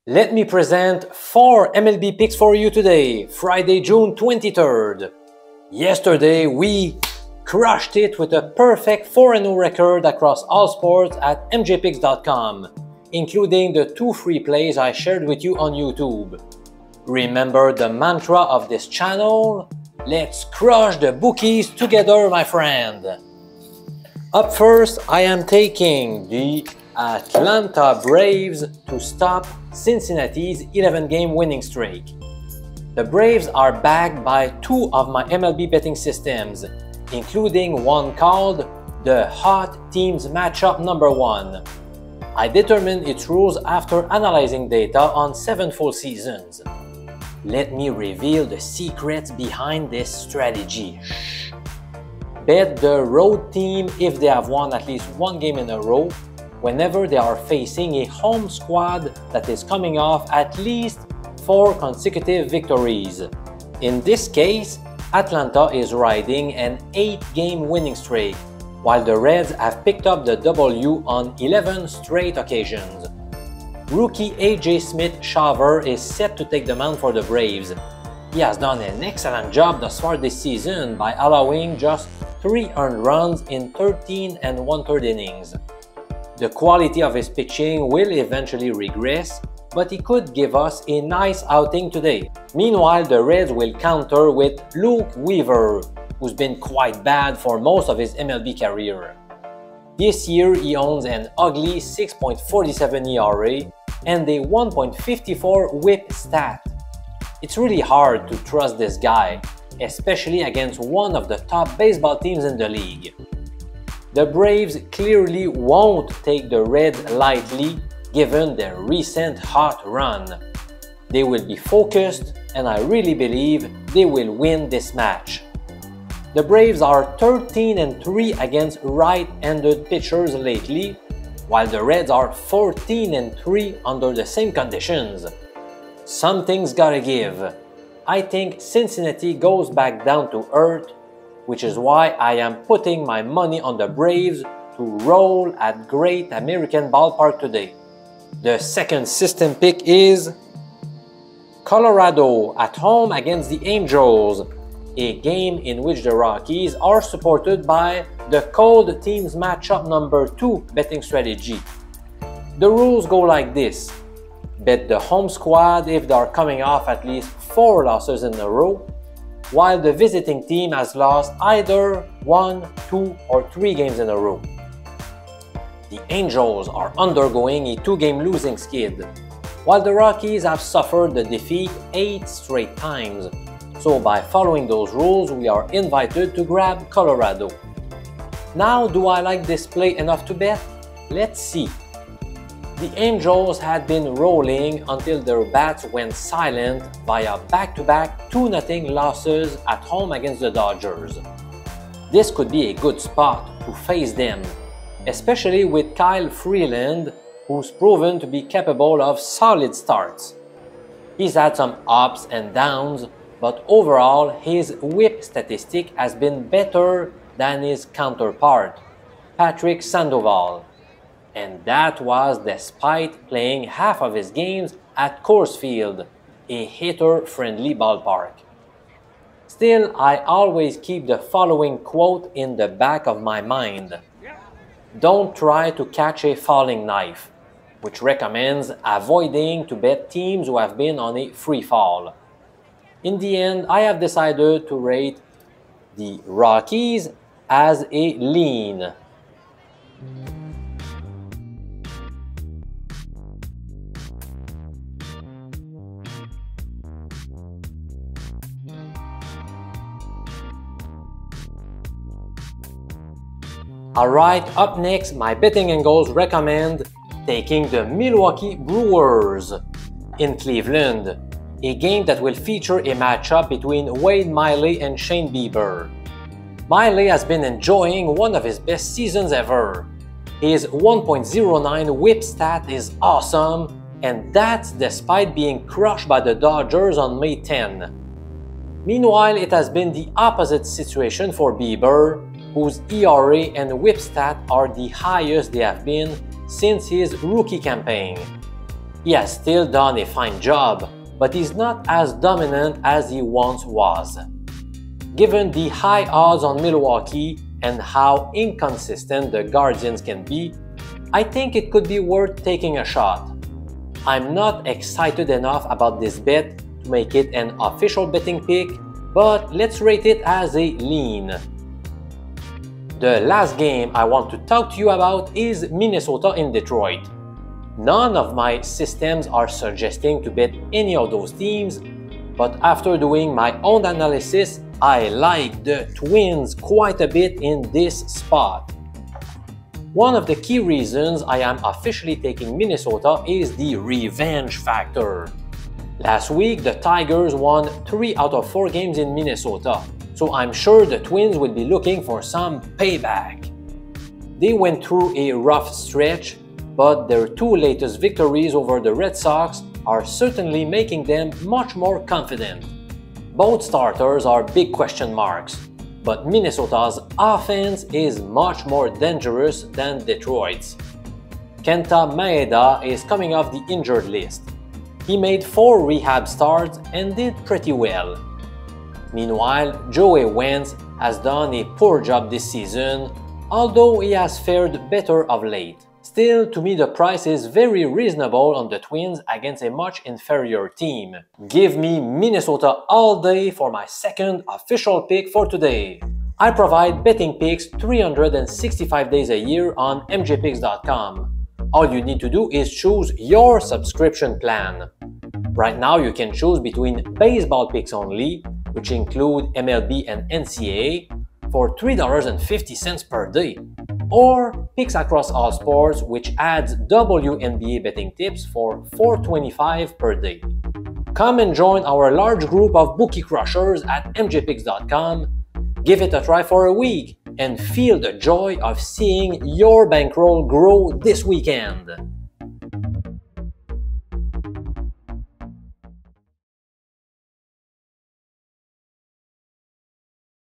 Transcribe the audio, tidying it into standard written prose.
Let me present 4 MLB picks for you today, Friday, June 23rd. Yesterday, we crushed it with a perfect 4-0 record across all sports at mjpicks.com, including the 2 free plays I shared with you on YouTube. Remember the mantra of this channel? Let's crush the bookies together, my friend! Up first, I am taking the Atlanta Braves to stop Cincinnati's 11-game winning streak. The Braves are backed by 2 of my MLB betting systems, including one called the Hot Teams Matchup Number 1. I determined its rules after analyzing data on 7 full seasons. Let me reveal the secrets behind this strategy. Shh. Bet the road team if they have won at least 1 game in a row whenever they are facing a home squad that is coming off at least 4 consecutive victories. In this case, Atlanta is riding an 8-game winning streak, while the Reds have picked up the W on 11 straight occasions. Rookie A.J. Smith-Shawver is set to take the mound for the Braves. He has done an excellent job thus far this season by allowing just 3 earned runs in 13 1/3 innings. The quality of his pitching will eventually regress, but he could give us a nice outing today. Meanwhile, the Reds will counter with Luke Weaver, who's been quite bad for most of his MLB career. This year, he owns an ugly 6.47 ERA and a 1.54 whip stat. It's really hard to trust this guy, especially against one of the top baseball teams in the league. The Braves clearly won't take the Reds lightly given their recent hot run. They will be focused, and I really believe they will win this match. The Braves are 13-3 against right-handed pitchers lately, while the Reds are 14-3 under the same conditions. Something's gotta give. I think Cincinnati goes back down to earth, which is why I am putting my money on the Braves to roll at Great American Ballpark today. The second system pick is Colorado at home against the Angels, a game in which the Rockies are supported by the Cold Teams Matchup Number 2 betting strategy. The rules go like this. Bet the home squad if they are coming off at least 4 losses in a row, while the visiting team has lost either 1, 2, or 3 games in a row. The Angels are undergoing a 2-game losing skid, while the Rockies have suffered the defeat 8 straight times. So by following those rules, we are invited to grab Colorado. Now, do I like this play enough to bet? Let's see. The Angels had been rolling until their bats went silent via back-to-back 2-0 losses at home against the Dodgers. This could be a good spot to face them, especially with Kyle Freeland, who's proven to be capable of solid starts. He's had some ups and downs, but overall his whip statistic has been better than his counterpart, Patrick Sandoval. And that was despite playing half of his games at Coors Field, a hitter-friendly ballpark. Still, I always keep the following quote in the back of my mind. Don't try to catch a falling knife, which recommends avoiding to bet teams who have been on a free fall. In the end, I have decided to rate the Rockies as a lean. Alright, up next, my betting angles recommend taking the Milwaukee Brewers in Cleveland, a game that will feature a matchup between Wade Miley and Shane Bieber. Miley has been enjoying one of his best seasons ever. His 1.09 whip stat is awesome, and that's despite being crushed by the Dodgers on May 10. Meanwhile, it has been the opposite situation for Bieber, whose ERA and whip stat are the highest they have been since his rookie campaign. He has still done a fine job, but he's not as dominant as he once was. Given the high odds on Milwaukee and how inconsistent the Guardians can be, I think it could be worth taking a shot. I'm not excited enough about this bet to make it an official betting pick, but let's rate it as a lean. The last game I want to talk to you about is Minnesota in Detroit. None of my systems are suggesting to bet any of those teams, but after doing my own analysis, I like the Twins quite a bit in this spot. One of the key reasons I am officially taking Minnesota is the revenge factor. Last week, the Tigers won 3 out of 4 games in Minnesota, so I'm sure the Twins will be looking for some payback. They went through a rough stretch, but their 2 latest victories over the Red Sox are certainly making them much more confident. Both starters are big question marks, but Minnesota's offense is much more dangerous than Detroit's. Kenta Maeda is coming off the injured list. He made 4 rehab starts and did pretty well. Meanwhile, Joey Wentz has done a poor job this season, although he has fared better of late. Still, to me the price is very reasonable on the Twins against a much inferior team. Give me Minnesota all day for my second official pick for today. I provide betting picks 365 days a year on mjpicks.com. All you need to do is choose your subscription plan. Right now you can choose between baseball picks only, which include MLB and NCAA, for $3.50 per day, or picks across all sports, which adds WNBA betting tips for $4.25 per day. Come and join our large group of bookie crushers at mjpicks.com. Give it a try for a week and feel the joy of seeing your bankroll grow this weekend.